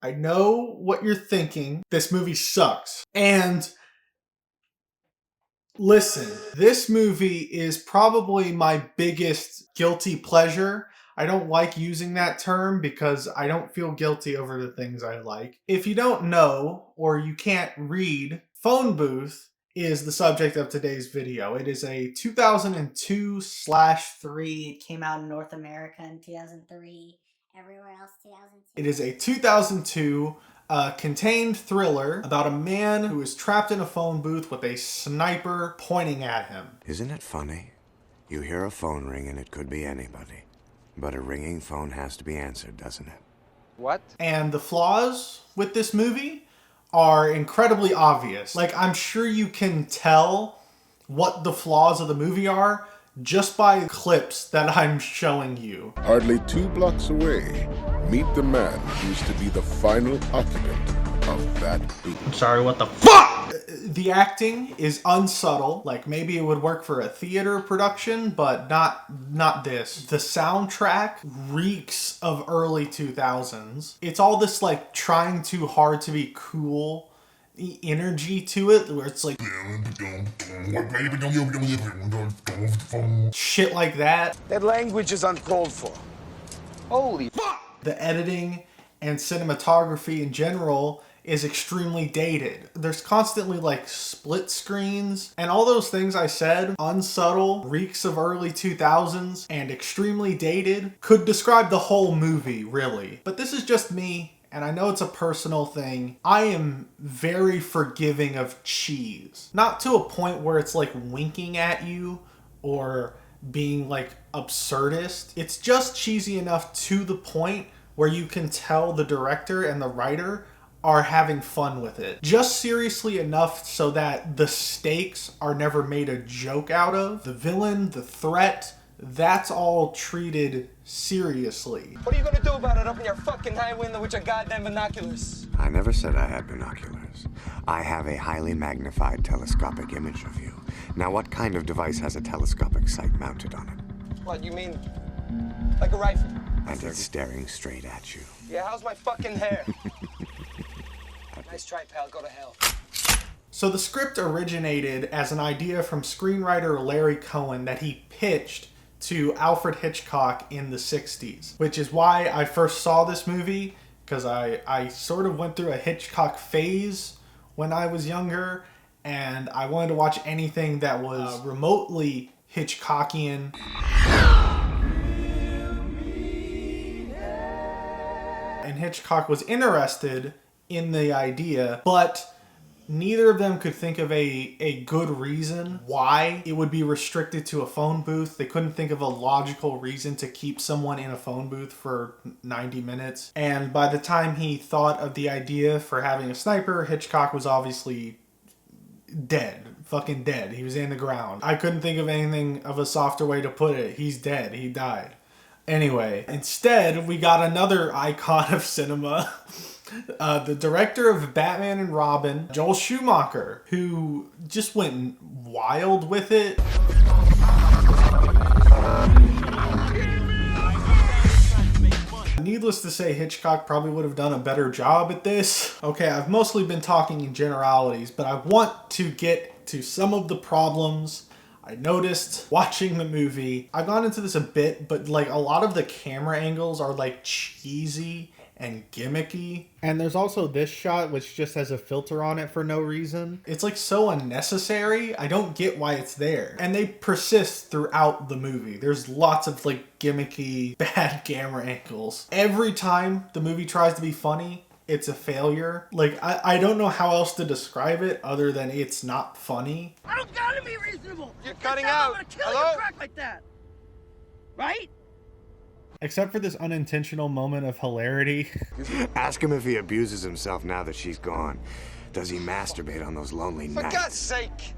I know what you're thinking. This movie sucks. And listen, this movie is probably my biggest guilty pleasure. I don't like using that term because I don't feel guilty over the things I like. If you don't know or you can't read, Phone Booth is the subject of today's video. It is a 2002/3. It came out in North America in 2003. Everywhere else 2002. It is a 2002 contained thriller about a man who is trapped in a phone booth with a sniper pointing at him. Isn't it funny? You hear a phone ring and it could be anybody. But a ringing phone has to be answered, doesn't it? What? And the flaws with this movie are incredibly obvious. Like, I'm sure you can tell what the flaws of the movie are just by clips that I'm showing you. Hardly 2 blocks away, meet the man who used to be the final occupant of that booth. I'm sorry, what the fuck? The acting is unsubtle. Like, maybe it would work for a theater production, but not this. The soundtrack reeks of early 2000s. It's all this, like, trying too hard to be cool energy to it, where it's like shit like that. That language is uncalled for. Holy fuck! The editing and cinematography in general is extremely dated. There's constantly like split screens and all those things I said, unsubtle, reeks of early 2000s, and extremely dated, could describe the whole movie, really. But this is just me, and I know it's a personal thing. I am very forgiving of cheese. Not to a point where it's like winking at you or being like absurdist. It's just cheesy enough to the point where you can tell the director and the writer are having fun with it. Just seriously enough so that the stakes are never made a joke out of. The villain, the threat, that's all treated seriously. What are you gonna do about it up in your fucking high window with your goddamn binoculars? I never said I had binoculars. I have a highly magnified telescopic image of you. Now, what kind of device has a telescopic sight mounted on it? What, you mean like a rifle? And it's staring straight at you. Yeah, how's my fucking hair? Nice try, pal. Go to hell. So the script originated as an idea from screenwriter Larry Cohen that he pitched to Alfred Hitchcock in the 60s, which is why I first saw this movie, because I sort of went through a Hitchcock phase when I was younger, and I wanted to watch anything that was remotely Hitchcockian. And Hitchcock was interested in the idea, but neither of them could think of a good reason why it would be restricted to a phone booth. They couldn't think of a logical reason to keep someone in a phone booth for 90 minutes. And by the time he thought of the idea for having a sniper, Hitchcock was obviously dead. Fucking dead. He was in the ground. I couldn't think of anything of a softer way to put it. He's dead. He died. Anyway, instead, we got another icon of cinema. The director of Batman and Robin, Joel Schumacher, who just went wild with it. Needless to say, Hitchcock probably would have done a better job at this. Okay, I've mostly been talking in generalities, but I want to get to some of the problems I noticed watching the movie. I've gone into this a bit, but like a lot of the camera angles are like cheesy and gimmicky. And there's also this shot which just has a filter on it for no reason. It's like so unnecessary. I don't get why it's there. And they persist throughout the movie. There's lots of like gimmicky bad camera angles. Every time the movie tries to be funny, it's a failure. Like, I don't know how else to describe it other than it's not funny. I don't gotta be reasonable. You're cutting Next time out. I'm gonna kill Hello? you crack like that. Right? Except for this unintentional moment of hilarity. Ask him if he abuses himself now that she's gone. Does he masturbate on those lonely For nights? God's sake.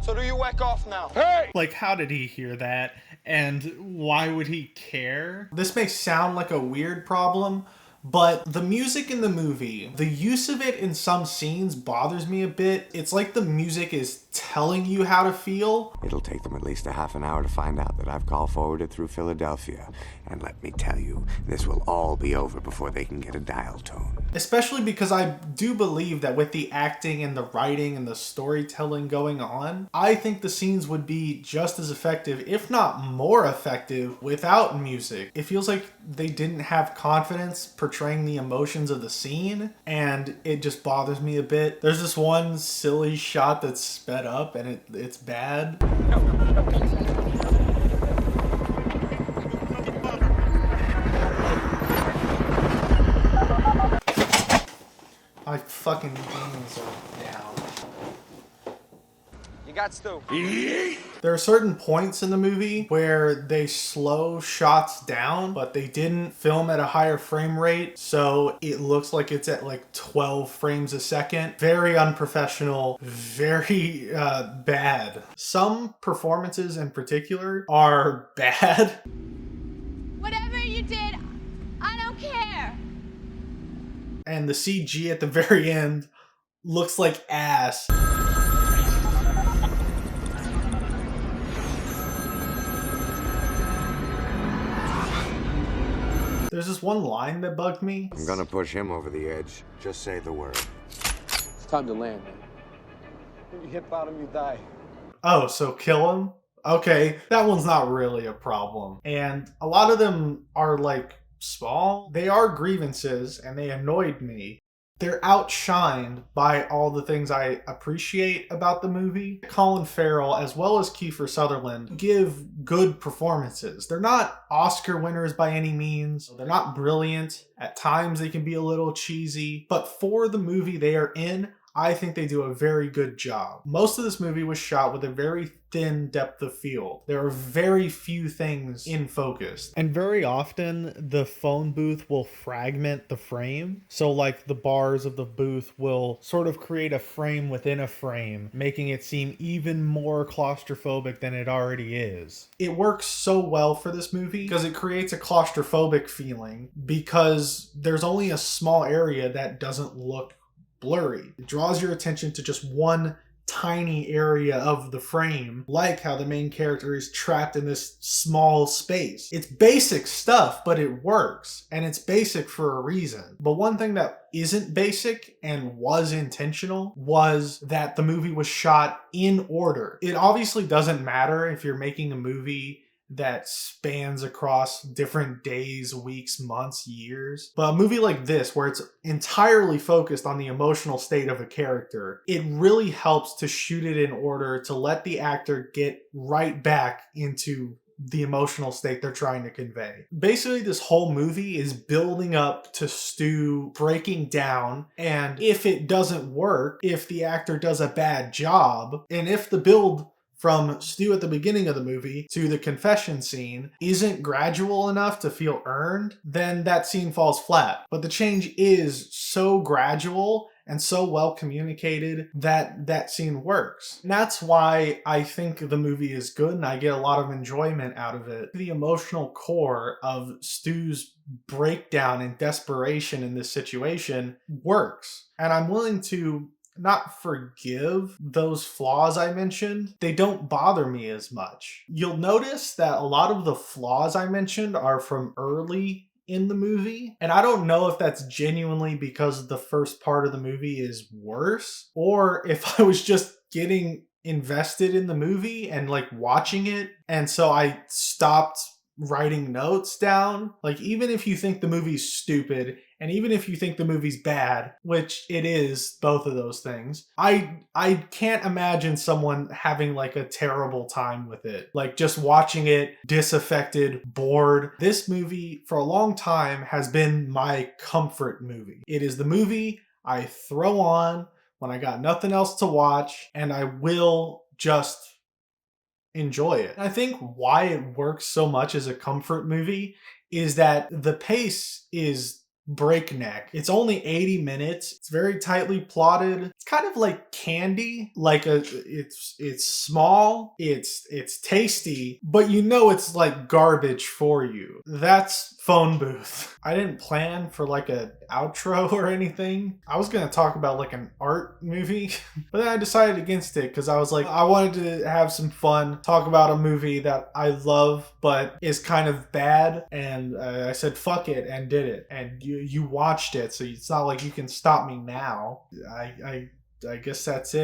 So do you whack off now? Hey! Like, how did he hear that? And why would he care? This may sound like a weird problem, But the music in the movie, the use of it in some scenes bothers me a bit. It's like the music is telling you how to feel. It'll take them at least a half an hour to find out that I've call forwarded through Philadelphia. And let me tell you, this will all be over before they can get a dial tone. Especially because I do believe that with the acting and the writing and the storytelling going on, I think the scenes would be just as effective, if not more effective, without music. It feels like they didn't have confidence portraying the emotions of the scene, and it just bothers me a bit. There's this one silly shot that's sped up, and it's bad. My fucking knees are down. You got Stu. There are certain points in the movie where they slow shots down, but they didn't film at a higher frame rate, so it looks like it's at like 12 frames a second. Very unprofessional, very bad. Some performances in particular are bad. Whatever you did, I don't care. And the CG at the very end looks like ass. There's this one line that bugged me. I'm gonna push him over the edge. Just say the word. It's time to land, man. When you hit bottom, you die. Oh, so kill him? Okay, that one's not really a problem. And a lot of them are like small. They are grievances and they annoyed me. They're outshined by all the things I appreciate about the movie. Colin Farrell, as well as Kiefer Sutherland, give good performances. They're not Oscar winners by any means. They're not brilliant. At times they can be a little cheesy. But for the movie they are in, I think they do a very good job. Most of this movie was shot with a very thin depth of field. There are very few things in focus. And very often the phone booth will fragment the frame. So like the bars of the booth will sort of create a frame within a frame, making it seem even more claustrophobic than it already is. It works so well for this movie because it creates a claustrophobic feeling because there's only a small area that doesn't look blurry. It draws your attention to just one tiny area of the frame, like how the main character is trapped in this small space. It's basic stuff, but it works, and it's basic for a reason. But one thing that isn't basic and was intentional was that the movie was shot in order. It obviously doesn't matter if you're making a movie that spans across different days, weeks, months, years. But a movie like this, where it's entirely focused on the emotional state of a character, it really helps to shoot it in order to let the actor get right back into the emotional state they're trying to convey. Basically, this whole movie is building up to Stu breaking down, and if it doesn't work, if the actor does a bad job, and if the build from Stu at the beginning of the movie to the confession scene isn't gradual enough to feel earned, then that scene falls flat. But the change is so gradual and so well communicated that that scene works. And that's why I think the movie is good and I get a lot of enjoyment out of it. The emotional core of Stu's breakdown and desperation in this situation works. And I'm willing to not forgive those flaws I mentioned. They don't bother me as much. You'll notice that a lot of the flaws I mentioned are from early in the movie, and I don't know if that's genuinely because the first part of the movie is worse, or if I was just getting invested in the movie and like watching it, and so I stopped writing notes down. Like, even if you think the movie's stupid and even if you think the movie's bad, which it is, both of those things, I can't imagine someone having like a terrible time with it. Like just watching it disaffected, bored. This movie for a long time has been my comfort movie. It is the movie I throw on when I got nothing else to watch, and I will just enjoy it. I think why it works so much as a comfort movie is that the pace is breakneck. It's only 80 minutes. It's very tightly plotted. It's kind of like candy. It's small, it's tasty, but you know it's like garbage for you. That's Phone Booth. I didn't plan for like a outro or anything. I was gonna talk about like an art movie, but then I decided against it because I was like, I wanted to have some fun, talk about a movie that I love but is kind of bad, and I said fuck it and did it. And you watched it, so it's not like you can stop me now. I guess that's it.